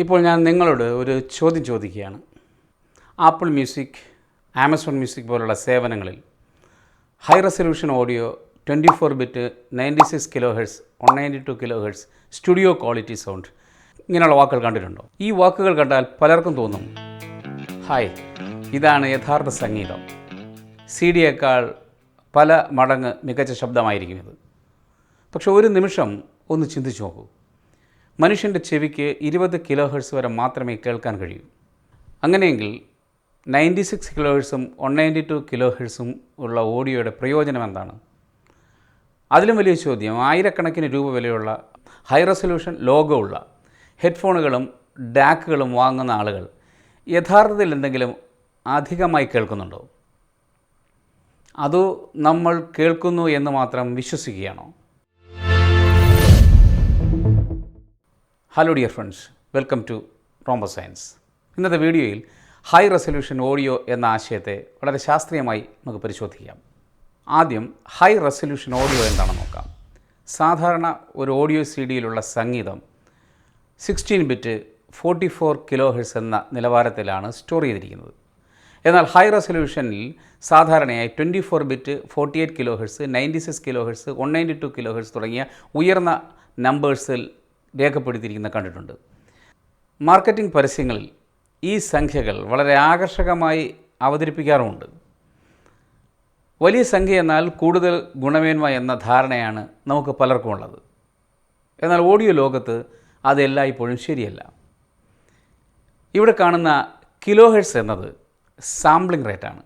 ഇപ്പോൾ ഞാൻ നിങ്ങളോട് ഒരു ചോദ്യം ചോദിക്കുകയാണ്. ആപ്പിൾ മ്യൂസിക്, ആമസോൺ മ്യൂസിക് പോലുള്ള സേവനങ്ങളിൽ high resolution audio 24 bit 96 kilo hertz 192 kilo hertz studio quality sound ഇങ്ങനെയുള്ള വാക്കുകൾ കണ്ടിട്ടുണ്ടോ? ഈ വാക്കുകൾ കണ്ടാൽ പലർക്കും തോന്നും, ഹായ്, ഇതാണ് യഥാർത്ഥ സംഗീതം, സി ഡിയേക്കാൾ പല മടങ്ങ് മികച്ച ശബ്ദമായിരിക്കും ഇത്. പക്ഷെ ഒരു നിമിഷം ഒന്ന് ചിന്തിച്ചു നോക്കൂ. മനുഷ്യൻ്റെ ചെവിക്ക് 20 കിലോ ഹെർട്സ് വരെ മാത്രമേ കേൾക്കാൻ കഴിയൂ. അങ്ങനെയെങ്കിൽ 96 കിലോ ഹെർട്സും 192 കിലോ ഹെർട്സും ഉള്ള ഓഡിയോയുടെ പ്രയോജനം എന്താണ്? അതിലും വലിയ ചോദ്യം, ആയിരക്കണക്കിന് രൂപ വിലയുള്ള ഹൈ റെസൊല്യൂഷൻ ലോഗോ ഉള്ള ഹെഡ്ഫോണുകളും ഡാക്കുകളും വാങ്ങുന്ന ആളുകൾ യഥാർത്ഥത്തിൽ എന്തെങ്കിലും അധികമായി കേൾക്കുന്നുണ്ടോ? അതോ നമ്മൾ കേൾക്കുന്നു എന്ന് മാത്രം വിശ്വസിക്കുകയാണോ? Hello dear friends, welcome to Rombo science. ഇന്നത്തെ വീഡിയോയിൽ ഹൈ റെസൊല്യൂഷൻ ഓഡിയോ എന്ന ആശയത്തെ വളരെ ശാസ്ത്രീയമായി നമുക്ക് പരിശോധിക്കാം. ആദ്യം ഹൈ റെസൊല്യൂഷൻ ഓഡിയോ എന്താണെന്ന് നോക്കാം. സാധാരണ ഒരു ഓഡിയോ സി ഡിയിലുള്ള സംഗീതം 16 ബിറ്റ് 44 കിലോ ഹെർട്സ് എന്ന നിലവാരത്തിലാണ് സ്റ്റോർ ചെയ്തിരിക്കുന്നത്. എന്നാൽ ഹൈ റെസൊല്യൂഷനിൽ സാധാരണയായി 24 bit 48 kilo hertz, 96 kilo hertz, 192 kilo hertz തുടങ്ങിയ ഉയർന്ന നമ്പേഴ്സിൽ രേഖപ്പെടുത്തിയിരിക്കുന്ന കണ്ടിട്ടുണ്ട്. മാർക്കറ്റിംഗ് പരസ്യങ്ങളിൽ ഈ സംഖ്യകൾ വളരെ ആകർഷകമായി അവതരിപ്പിക്കാറുമുണ്ട്. വലിയ സംഖ്യ എന്നാൽ കൂടുതൽ ഗുണമേന്മ എന്ന ധാരണയാണ് നമുക്ക് പലർക്കും ഉള്ളത്. എന്നാൽ ഓഡിയോ ലോകത്ത് അത് എല്ലായ്പ്പോഴും ശരിയല്ല. ഇവിടെ കാണുന്ന കിലോ ഹെർട്സ് എന്നത് സാമ്പിളിംഗ് റേറ്റാണ്.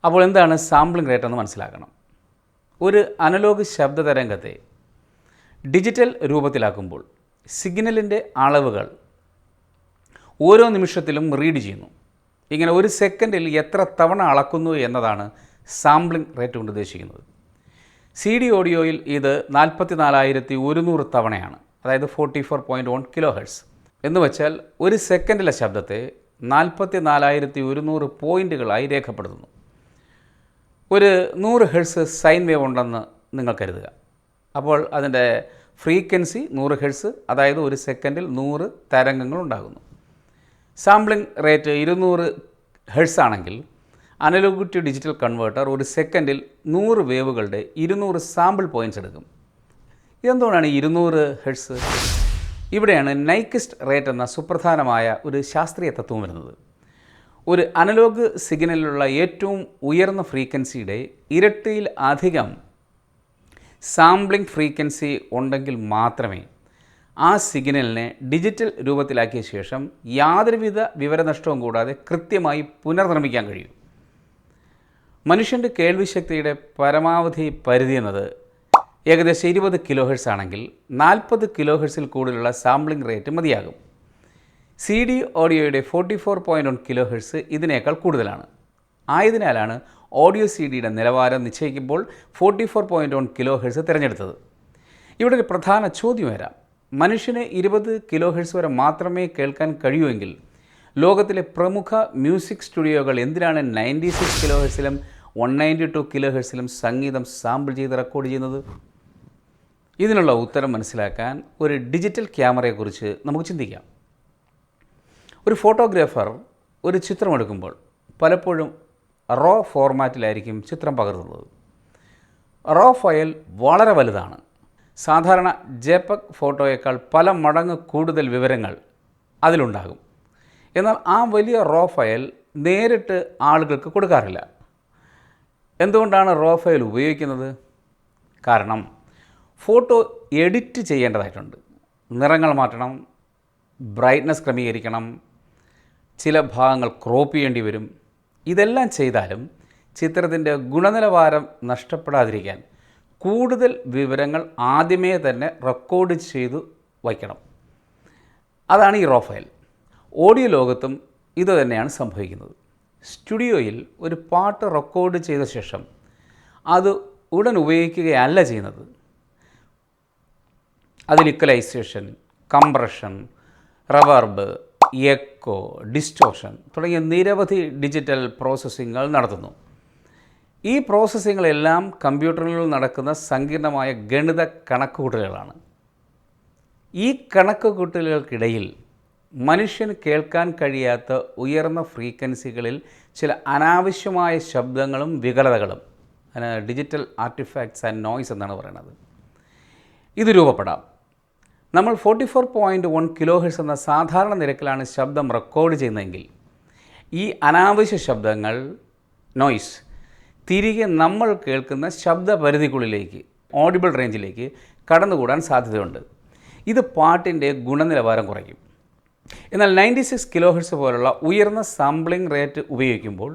അപ്പോൾ എന്താണ് സാമ്പിളിംഗ് റേറ്റ് എന്ന് മനസ്സിലാക്കണം. ഒരു അനലോഗ് ശബ്ദ തരംഗത്തെ ഡിജിറ്റൽ രൂപത്തിലാക്കുമ്പോൾ സിഗ്നലിൻ്റെ അളവുകൾ ഓരോ നിമിഷത്തിലും റീഡ് ചെയ്യുന്നു. ഇങ്ങനെ ഒരു സെക്കൻഡിൽ എത്ര തവണ അളക്കുന്നു എന്നതാണ് സാമ്പിളിംഗ് റേറ്റ് കൊണ്ട് ഉദ്ദേശിക്കുന്നത്. സി ഡി ഓഡിയോയിൽ ഇത് 44,100 തവണയാണ്, അതായത് 44.1 കിലോ ഹെർട്സ്. എന്ന് വെച്ചാൽ ഒരു സെക്കൻഡിലെ ശബ്ദത്തെ 44,100 പോയിൻറ്റുകളായി രേഖപ്പെടുത്തുന്നു. ഒരു 100 ഹെർട്സ് സൈൻ വേവ് ഉണ്ടെന്ന് നിങ്ങൾ കരുതുക. അപ്പോൾ അതിൻ്റെ ഫ്രീക്വൻസി 100 ഹെർട്സ്, അതായത് ഒരു സെക്കൻഡിൽ 100 തരംഗങ്ങൾ ഉണ്ടാകുന്നു. സാമ്പിളിംഗ് റേറ്റ് 200 ഹെർട്സ് ആണെങ്കിൽ അനലോഗ് ടു ഡിജിറ്റൽ കൺവേർട്ടർ ഒരു സെക്കൻഡിൽ 100 വേവുകളുടെ 200 സാമ്പിൾ പോയിൻറ്റ്സ് എടുക്കും. ഇതെന്തുകൊണ്ടാണ് 200 ഹെർട്സ്? ഇവിടെയാണ് നൈക്വിസ്റ്റ് റേറ്റ് എന്ന സുപ്രധാനമായ ഒരു ശാസ്ത്രീയ തത്വം വരുന്നത്. ഒരു അനലോഗ് സിഗ്നലിലുള്ള ഏറ്റവും ഉയർന്ന ഫ്രീക്വൻസിയുടെ ഇരട്ടിയിൽ അധികം സാമ്പിളിംഗ് ഫ്രീക്വൻസി ഉണ്ടെങ്കിൽ മാത്രമേ ആ സിഗ്നലിനെ ഡിജിറ്റൽ രൂപത്തിലാക്കിയ ശേഷം യാതൊരുവിധ വിവരനഷ്ടവും കൂടാതെ കൃത്യമായി പുനർനിർമ്മിക്കാൻ കഴിയും. മനുഷ്യൻ്റെ കേൾവിശക്തിയുടെ പരമാവധി പരിധി എന്നത് ഏകദേശം 20 കിലോ ഹെർട്സ് ആണെങ്കിൽ 40 കിലോ ഹെർട്സിൽ കൂടുതലുള്ള സാമ്പിളിംഗ് റേറ്റ് മതിയാകും. സി ഡി ഓഡിയോയുടെ 44.1 കിലോ ഹെർട്സ് ഇതിനേക്കാൾ കൂടുതലാണ്. ആയതിനാലാണ് ഓഡിയോ സി ഡിയുടെ നിലവാരം നിശ്ചയിക്കുമ്പോൾ 44.1 കിലോ ഹെർട്സ് തിരഞ്ഞെടുത്തത്. ഇവിടെ ഒരു പ്രധാന ചോദ്യം വരാം. മനുഷ്യന് 20 കിലോ ഹെർട്സ് വരെ മാത്രമേ കേൾക്കാൻ കഴിയുമെങ്കിൽ ലോകത്തിലെ പ്രമുഖ മ്യൂസിക് സ്റ്റുഡിയോകൾ എന്തിനാണ് 96 കിലോ ഹെർട്സിലും 192 കിലോ ഹെർട്സിലും സംഗീതം സാമ്പിൾ ചെയ്ത് റെക്കോർഡ് ചെയ്യുന്നത്? ഇതിനുള്ള ഉത്തരം മനസ്സിലാക്കാൻ ഒരു ഡിജിറ്റൽ ക്യാമറയെക്കുറിച്ച് നമുക്ക് ചിന്തിക്കാം. ഒരു ഫോട്ടോഗ്രാഫർ ഒരു ചിത്രമെടുക്കുമ്പോൾ പലപ്പോഴും റോ ഫോർമാറ്റിലായിരിക്കും ചിത്രം പകർത്തുന്നത്. റോ ഫയൽ വളരെ വലുതാണ്. സാധാരണ ജെപെഗ് ഫോട്ടോയേക്കാൾ പല മടങ്ങ് കൂടുതൽ വിവരങ്ങൾ അതിലുണ്ടാകും. എന്നാൽ ആ വലിയ റോ ഫയൽ നേരിട്ട് ആളുകൾക്ക് കൊടുക്കാറില്ല. എന്തുകൊണ്ടാണ് റോ ഫയൽ ഉപയോഗിക്കുന്നത്? കാരണം ഫോട്ടോ എഡിറ്റ് ചെയ്യേണ്ടതായിട്ടുണ്ട്. നിറങ്ങൾ മാറ്റണം, ബ്രൈറ്റ്നസ് ക്രമീകരിക്കണം, ചില ഭാഗങ്ങൾ ക്രോപ്പ് ചെയ്യേണ്ടി വരും. ഇതെല്ലാം ചെയ്താലും ചിത്രത്തിൻ്റെ ഗുണനിലവാരം നഷ്ടപ്പെടാതിരിക്കാൻ കൂടുതൽ വിവരങ്ങൾ ആദ്യമേ തന്നെ റെക്കോർഡ് ചെയ്തു വയ്ക്കണം. അതാണ് ഈ റോ ഫയൽ. ഓഡിയോ ലോകത്തും ഇതുതന്നെയാണ് സംഭവിക്കുന്നത്. സ്റ്റുഡിയോയിൽ ഒരു പാട്ട് റെക്കോർഡ് ചെയ്ത ശേഷം അത് ഉടൻ ഉപയോഗിക്കുകയല്ല ചെയ്യുന്നത്. അതിൽ equalisation, compression, reverb, echo, distortion തുടങ്ങിയ നിരവധി ഡിജിറ്റൽ പ്രോസസ്സിങ്ങുകൾ നടത്തുന്നു. ഈ പ്രോസസ്സിങ്ങുകളെല്ലാം കമ്പ്യൂട്ടറിൽ നടക്കുന്ന സങ്കീർണമായ ഗണിത കണക്കുകൂട്ടലുകളാണ്. ഈ കണക്കുകൂട്ടലുകൾക്കിടയിൽ മനുഷ്യന് കേൾക്കാൻ കഴിയാത്ത ഉയർന്ന ഫ്രീക്വൻസികളിൽ ചില അനാവശ്യമായ ശബ്ദങ്ങളും വികലതകളും, അതിന് ഡിജിറ്റൽ ആർട്ടിഫാക്ട്സ് ആൻഡ് നോയ്സ് എന്നാണ് പറയുന്നത്, ഇത് രൂപപ്പെടാം. നമ്മൾ 44.1 കിലോ ഹെർട്സ് എന്ന സാധാരണ നിരക്കിലാണ് ശബ്ദം റെക്കോർഡ് ചെയ്യുന്നതെങ്കിൽ ഈ അനാവശ്യ ശബ്ദങ്ങൾ, നോയ്സ്, തിരികെ നമ്മൾ കേൾക്കുന്ന ശബ്ദപരിധിക്കുള്ളിലേക്ക്, ഓഡിബിൾ റേഞ്ചിലേക്ക് കടന്നുകൂടാൻ സാധ്യതയുണ്ട്. ഇത് പാട്ടിൻ്റെ ഗുണനിലവാരം കുറയ്ക്കും. എന്നാൽ 96 കിലോ ഹെർട്സ് പോലുള്ള ഉയർന്ന സാമ്പിളിംഗ് റേറ്റ് ഉപയോഗിക്കുമ്പോൾ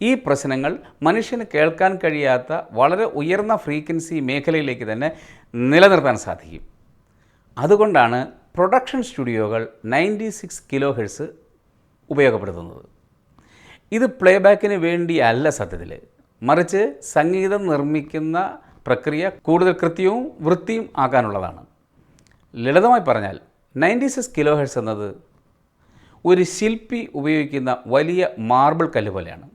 ഈ പ്രശ്നങ്ങൾ മനുഷ്യന് കേൾക്കാൻ കഴിയാത്ത വളരെ ഉയർന്ന ഫ്രീക്വൻസി മേഖലയിലേക്ക് തന്നെ നിലനിർത്താൻ സാധിക്കും. അതുകൊണ്ടാണ് പ്രൊഡക്ഷൻ സ്റ്റുഡിയോകൾ 96 കിലോ ഹെർട്സ് ഉപയോഗപ്പെടുത്തുന്നത്. ഇത് പ്ലേബാക്കിന് വേണ്ടിയല്ല സത്യത്തിൽ, മറിച്ച് സംഗീതം നിർമ്മിക്കുന്ന പ്രക്രിയ കൂടുതൽ കൃത്യവും വൃത്തിയും ആക്കാനുള്ളതാണ്. ലളിതമായി പറഞ്ഞാൽ 96 കിലോ ഹെർട്സ് എന്നത് ഒരു ശില്പി ഉപയോഗിക്കുന്ന വലിയ മാർബിൾ കല്ല് പോലെയാണ്.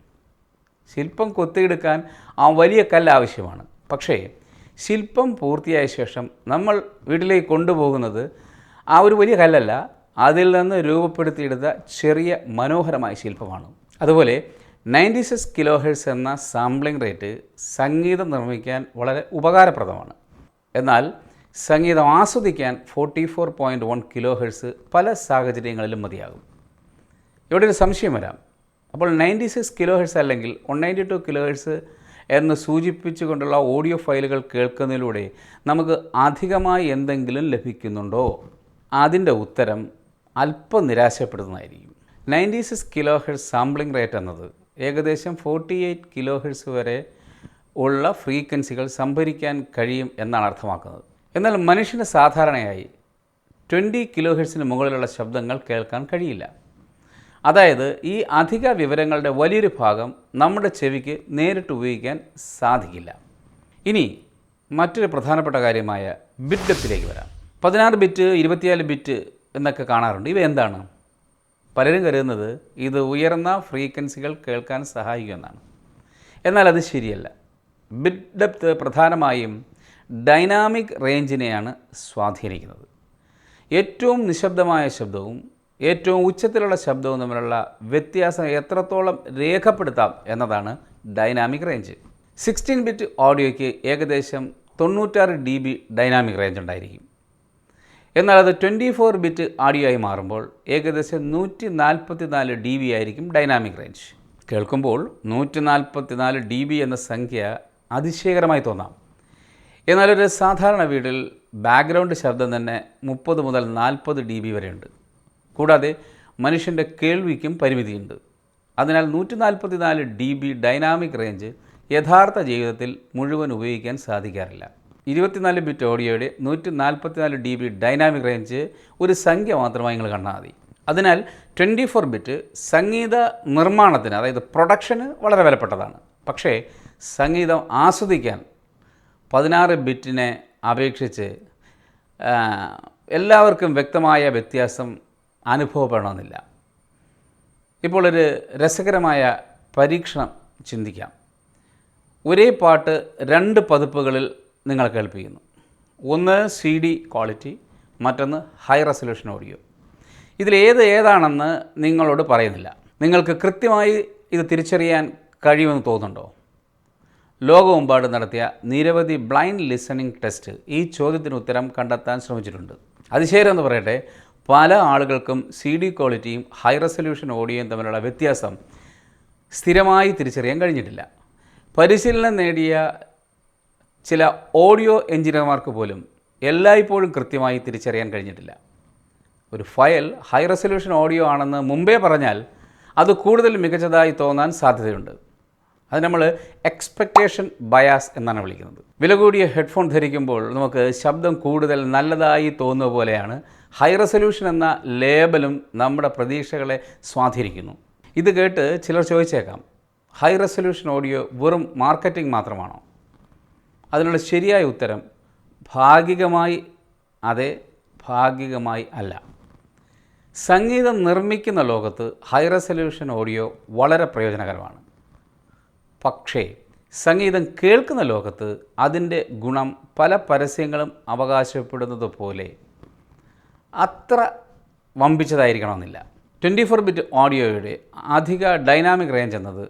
ശില്പം കൊത്തിയെടുക്കാൻ ആ വലിയ കല്ല് ആവശ്യമാണ്. പക്ഷേ ശില്പം പൂർത്തിയായ ശേഷം നമ്മൾ വീട്ടിലേക്ക് കൊണ്ടുപോകുന്നത് ആ ഒരു വലിയ കല്ലല്ല, അതിൽ നിന്ന് രൂപപ്പെടുത്തിയെടുത്ത ചെറിയ മനോഹരമായ ശില്പമാണ്. അതുപോലെ 96 കിലോ ഹെർട്സ് എന്ന സാമ്പിളിംഗ് റേറ്റ് സംഗീതം നിർമ്മിക്കാൻ വളരെ ഉപകാരപ്രദമാണ്. എന്നാൽ സംഗീതം ആസ്വദിക്കാൻ 44.1 കിലോ ഹെർട്സ് പല സാഹചര്യങ്ങളിലും മതിയാകും. ഇവിടെ ഒരു സംശയം വരാം. അപ്പോൾ 96 കിലോ ഹെർട്സ് അല്ലെങ്കിൽ 192 കിലോ ഹെർട്സ് എന്ന് സൂചിപ്പിച്ചുകൊണ്ടുള്ള ഓഡിയോ ഫയലുകൾ കേൾക്കുന്നതിലൂടെ നമുക്ക് അധികമായി എന്തെങ്കിലും ലഭിക്കുന്നുണ്ടോ? അതിൻ്റെ ഉത്തരം അല്പം നിരാശപ്പെടുന്നതായിരിക്കും. 96 കിലോ ഹെർട്സ് സാമ്പിളിംഗ് റേറ്റ് എന്നത് ഏകദേശം 48 കിലോ ഹെർട്സ് വരെ ഉള്ള ഫ്രീക്വൻസികൾ സംഭരിക്കാൻ കഴിയും എന്നാണ് അർത്ഥമാക്കുന്നത്. എന്നാൽ മനുഷ്യന് സാധാരണയായി 20 കിലോ ഹെർട്സിന് മുകളിലുള്ള ശബ്ദങ്ങൾ കേൾക്കാൻ കഴിയില്ല. അതായത് ഈ അധിക വിവരങ്ങളുടെ വലിയൊരു ഭാഗം നമ്മുടെ ചെവിക്ക് നേരിട്ട് ഉപയോഗിക്കാൻ സാധിക്കില്ല. ഇനി മറ്റൊരു പ്രധാനപ്പെട്ട കാര്യമായ ബിറ്റ് ഡെപ്തിലേക്ക് വരാം. 16 ബിറ്റ്, 24 ബിറ്റ് എന്നൊക്കെ കാണാറുണ്ട്. ഇവ എന്താണ്? പലരും കരുതുന്നത് ഇത് ഉയർന്ന ഫ്രീക്വൻസികൾ കേൾക്കാൻ സഹായിക്കുമെന്നാണ്. എന്നാൽ അത് ശരിയല്ല. ബിറ്റ് ഡെപ്ത് പ്രധാനമായും ഡൈനാമിക് റേഞ്ചിനെയാണ് സ്വാധീനിക്കുന്നത്. ഏറ്റവും നിശബ്ദമായ ശബ്ദവും ഏറ്റവും ഉച്ചത്തിലുള്ള ശബ്ദവും തമ്മിലുള്ള വ്യത്യാസം എത്രത്തോളം രേഖപ്പെടുത്താം എന്നതാണ് ഡൈനാമിക് റേഞ്ച്. 16 ബിറ്റ് ഓഡിയോയ്ക്ക് ഏകദേശം 96 dB ഡൈനാമിക് റേഞ്ച് ഉണ്ടായിരിക്കും. എന്നാൽ അത് 24 ബിറ്റ് ഓഡിയോ ആയി മാറുമ്പോൾ ഏകദേശം 144 dB ആയിരിക്കും ഡൈനാമിക് റേഞ്ച്. കേൾക്കുമ്പോൾ 144 dB എന്ന സംഖ്യ അതിശയകരമായി തോന്നാം. എന്നാൽ ഒരു സാധാരണ വീട്ടിൽ ബാക്ക്ഗ്രൗണ്ട് ശബ്ദം തന്നെ 30 മുതൽ 40 dB വരെയുണ്ട്. കൂടാതെ മനുഷ്യൻ്റെ കേൾവിക്കും പരിമിതിയുണ്ട്. അതിനാൽ 144 dB ഡൈനാമിക് റേഞ്ച് യഥാർത്ഥ ജീവിതത്തിൽ മുഴുവൻ ഉപയോഗിക്കാൻ സാധിക്കാറില്ല. 24 ബിറ്റ് ഓഡിയോയുടെ 144 dB ഡൈനാമിക് റേഞ്ച് ഒരു സംഖ്യ മാത്രമായി നിങ്ങൾ കണ്ടാൽ മതി. അതിനാൽ 24 ബിറ്റ് സംഗീത നിർമ്മാണത്തിന്, അതായത് പ്രൊഡക്ഷന് വളരെ വിലപ്പെട്ടതാണ്. പക്ഷേ സംഗീതം ആസ്വദിക്കാൻ 16 ബിറ്റിനെ അപേക്ഷിച്ച് എല്ലാവർക്കും വ്യക്തമായ വ്യത്യാസം അനുഭവപ്പെടണമെന്നില്ല. ഇപ്പോൾ ഒരു രസകരമായ പരീക്ഷണം ചിന്തിക്കാം. ഒരേ പാട്ട് 2 പതിപ്പുകളിൽ നിങ്ങൾ കേൾപ്പിക്കുന്നു. ഒന്ന് CD ക്വാളിറ്റി, മറ്റൊന്ന് ഹൈ റെസൊല്യൂഷൻ ഓഡിയോ. ഏതാണെന്ന് നിങ്ങളോട് പറയുന്നില്ല. നിങ്ങൾക്ക് കൃത്യമായി ഇത് തിരിച്ചറിയാൻ കഴിയുമെന്ന് തോന്നുന്നുണ്ടോ? ലോകമെമ്പാടും നടത്തിയ നിരവധി ബ്ലൈൻഡ് ലിസണിംഗ് ടെസ്റ്റ് ഈ ചോദ്യത്തിന് ഉത്തരം കണ്ടെത്താൻ ശ്രമിച്ചിട്ടുണ്ട്. അതിശയമെന്ന് പറയട്ടെ, പല ആളുകൾക്കും CD ക്വാളിറ്റിയും ഹൈ റെസൊല്യൂഷൻ ഓഡിയോയും തമ്മിലുള്ള വ്യത്യാസം സ്ഥിരമായി തിരിച്ചറിയാൻ കഴിഞ്ഞിട്ടില്ല. പരിശീലനം നേടിയ ചില ഓഡിയോ എഞ്ചിനീയർമാർക്ക് പോലും എല്ലായ്പ്പോഴും കൃത്യമായി തിരിച്ചറിയാൻ കഴിഞ്ഞിട്ടില്ല. ഒരു ഫയൽ ഹൈ റെസൊല്യൂഷൻ ഓഡിയോ ആണെന്ന് മുമ്പേ പറഞ്ഞാൽ അത് കൂടുതൽ മികച്ചതായി തോന്നാൻ സാധ്യതയുണ്ട്. അത് നമ്മൾ എക്സ്പെക്റ്റേഷൻ ബയാസ് എന്നാണ് വിളിക്കുന്നത്. വില കൂടിയ ഹെഡ്ഫോൺ ധരിക്കുമ്പോൾ നമുക്ക് ശബ്ദം കൂടുതൽ നല്ലതായി തോന്നുന്ന പോലെയാണ് ഹൈ റെസൊല്യൂഷൻ എന്ന ലേബലും നമ്മുടെ പ്രതീക്ഷകളെ സ്വാധീനിക്കുന്നു. ഇത് കേട്ട് ചിലർ ചോദിച്ചേക്കാം, ഹൈ റെസൊല്യൂഷൻ ഓഡിയോ വെറും മാർക്കറ്റിംഗ് മാത്രമാണോ? അതിനുള്ള ശരിയായ ഉത്തരം ഭാഗികമായി അതെ, ഭാഗികമായി അല്ല. സംഗീതം നിർമ്മിക്കുന്ന ലോകത്ത് ഹൈ റെസൊല്യൂഷൻ ഓഡിയോ വളരെ പ്രയോജനകരമാണ്. പക്ഷേ സംഗീതം കേൾക്കുന്ന ലോകത്ത് അതിൻ്റെ ഗുണം പല പരസ്യങ്ങളും അവകാശപ്പെടുന്നത് പോലെ അത്ര വമ്പിച്ചതായിരിക്കണമെന്നില്ല. 24 ബിറ്റ് ഓഡിയോയുടെ അധിക ഡൈനാമിക് റേഞ്ച് എന്നത്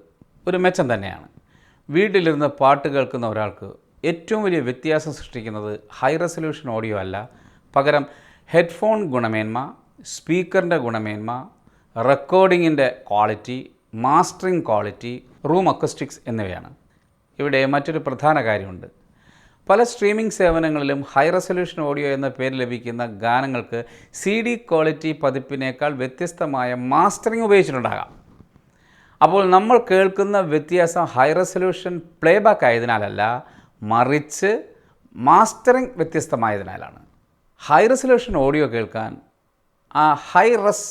ഒരു മെച്ചം തന്നെയാണ്. വീട്ടിലിരുന്ന് പാട്ട് കേൾക്കുന്ന ഒരാൾക്ക് ഏറ്റവും വലിയ വ്യത്യാസം സൃഷ്ടിക്കുന്നത് ഹൈ റെസൊല്യൂഷൻ ഓഡിയോ അല്ല, പകരം ഹെഡ്ഫോൺ ഗുണമേന്മ, സ്പീക്കറിൻ്റെ ഗുണമേന്മ, റെക്കോർഡിങ്ങിൻ്റെ quality, mastering quality, room acoustics എന്നിവയാണ്. ഇവിടെ മറ്റൊരു പ്രധാന കാര്യമുണ്ട്. പല സ്ട്രീമിംഗ് സേവനങ്ങളിലും ഹൈ റെസൊല്യൂഷൻ ഓഡിയോ എന്ന പേര് ലഭിക്കുന്ന ഗാനങ്ങൾക്ക് CD ക്വാളിറ്റി പതിപ്പിനേക്കാൾ വ്യത്യസ്തമായ മാസ്റ്ററിംഗ് ഉപയോഗിച്ചിട്ടുണ്ടാകാം. അപ്പോൾ നമ്മൾ കേൾക്കുന്ന വ്യത്യാസം ഹൈ റെസൊല്യൂഷൻ പ്ലേബാക്ക് ആയതിനാലല്ല, മറിച്ച് മാസ്റ്ററിംഗ് വ്യത്യസ്തമായതിനാലാണ്. ഹൈ റെസൊല്യൂഷൻ ഓഡിയോ കേൾക്കാൻ ആ ഹൈ റെസ്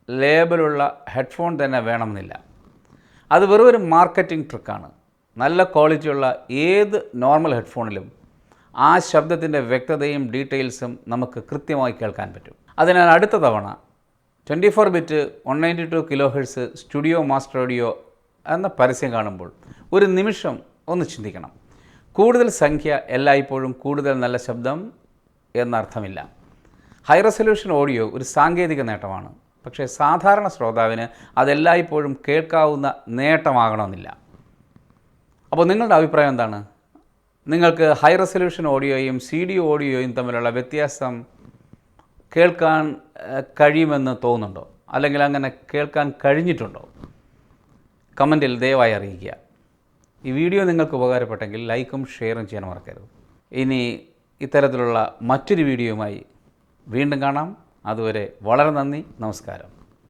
ലേബലുള്ള ഹെഡ്ഫോൺ തന്നെ വേണമെന്നില്ല. അത് വെറും ഒരു മാർക്കറ്റിംഗ് ട്രിക്കാണ്. നല്ല ക്വാളിറ്റിയുള്ള ഏത് നോർമൽ ഹെഡ്ഫോണിലും ആ ശബ്ദത്തിൻ്റെ വ്യക്തതയും ഡീറ്റെയിൽസും നമുക്ക് കൃത്യമായി കേൾക്കാൻ പറ്റും. അതിനാൽ അടുത്ത തവണ 24 bit 192 kHz studio master audio എന്ന പരസ്യം കാണുമ്പോൾ ഒരു നിമിഷം ഒന്ന് ചിന്തിക്കണം. കൂടുതൽ സംഖ്യ എല്ലായ്പ്പോഴും കൂടുതൽ നല്ല ശബ്ദം എന്നർത്ഥമില്ല. ഹൈ റെസൊല്യൂഷൻ ഓഡിയോ ഒരു സാങ്കേതിക നേട്ടമാണ്, പക്ഷേ സാധാരണ ശ്രോതാവിന് അതെല്ലായ്പ്പോഴും കേൾക്കാവുന്ന നേട്ടമാകണമെന്നില്ല. അപ്പോൾ നിങ്ങളുടെ അഭിപ്രായം എന്താണ്? നിങ്ങൾക്ക് ഹൈ റെസൊല്യൂഷൻ ഓഡിയോയും CD ഓഡിയോയും തമ്മിലുള്ള വ്യത്യാസം കേൾക്കാൻ കഴിയുമെന്ന് തോന്നുന്നുണ്ടോ? അല്ലെങ്കിൽ അങ്ങനെ കേൾക്കാൻ കഴിഞ്ഞിട്ടുണ്ടോ? കമൻറ്റിൽ ദയവായി അറിയിക്കുക. ഈ വീഡിയോ നിങ്ങൾക്ക് ഉപകാരപ്പെട്ടെങ്കിൽ ലൈക്കും ഷെയറും ചെയ്യാൻ മറക്കരുത്. ഇനി ഇത്തരത്തിലുള്ള മറ്റൊരു വീഡിയോയുമായി വീണ്ടും കാണാം. അതുവരെ വളരെ നന്ദി, നമസ്കാരം.